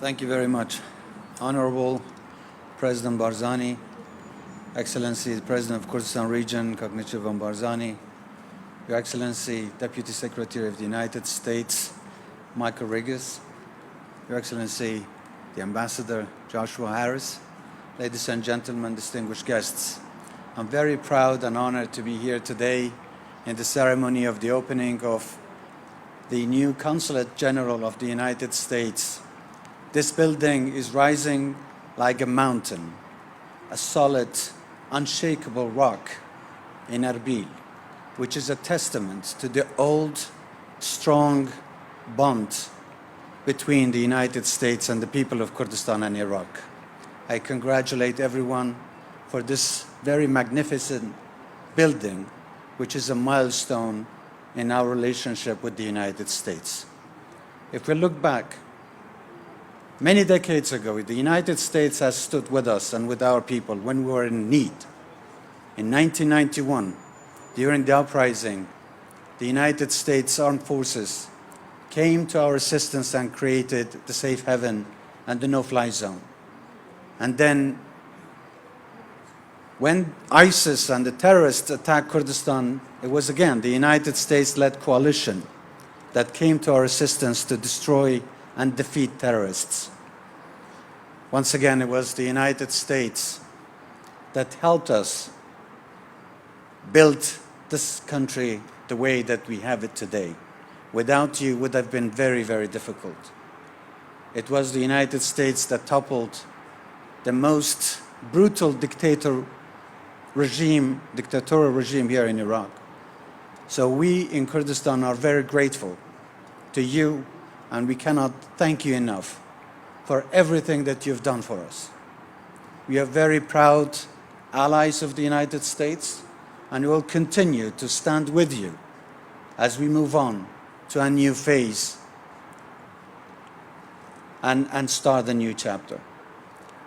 Thank you very much. Honorable President Barzani, Excellency, the President of Kurdistan Region, نێچیرڤان Barzani, Your Excellency, Deputy Secretary of the United States, Mikael ڕیگەس, Your Excellency, the Ambassador Joshua Harris, ladies and gentlemen, distinguished guests. I'm very proud and honored to be here today in the ceremony of the opening of the new Consulate General of the United States. This building is rising like a mountain, a solid, unshakable rock in Erbil, which is a testament to the old, strong bond between the United States and the people of Kurdistan and Iraq. I congratulate everyone for this very magnificent building, which is a milestone in our relationship with the United States. If we look back, many decades ago, the United States has stood with us and with our people when we were in need. In 1991, during the uprising, the United States Armed Forces came to our assistance and created the safe haven and the no-fly zone. And then, when ISIS and the terrorists attacked Kurdistan, it was again the United States-led coalition that came to our assistance to destroy and defeat terrorists. Once again, it was the United States that helped us build this country the way that we have it today. Without you, it would have been very, very difficult. It was the United States that toppled the most brutal dictatorial regime here in Iraq. So we in Kurdistan are very grateful to you, and we cannot thank you enough for everything that you've done for us. We are very proud allies of the United States, and we will continue to stand with you as we move on to a new phase and start a new chapter.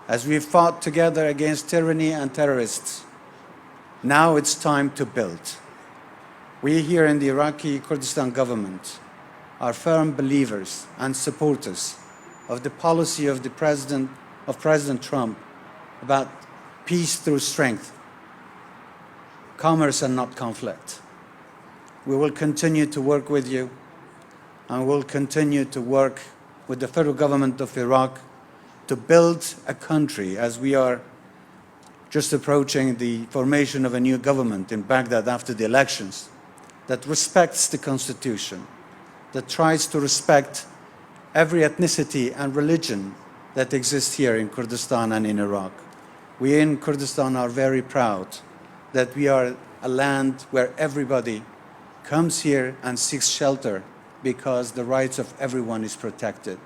As we've fought together against tyranny and terrorists, now it's time to build. We here in the Iraqi Kurdistan government are firm believers and supporters of the policy of President Trump about peace through strength, commerce and not conflict. We will continue to work with you, and we'll continue to work with the federal government of Iraq to build a country, as we are just approaching the formation of a new government in Baghdad after the elections, that respects the Constitution, that tries to respect every ethnicity and religion that exists here in Kurdistan and in Iraq. We in Kurdistan are very proud that we are a land where everybody comes here and seeks shelter because the rights of everyone is protected.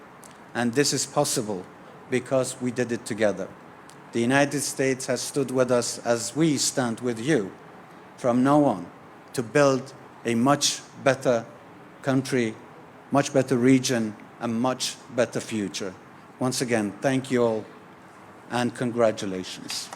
And this is possible because we did it together. The United States has stood with us as we stand with you from now on to build a much better country, much better region, a much better future. Once again, thank you all and congratulations.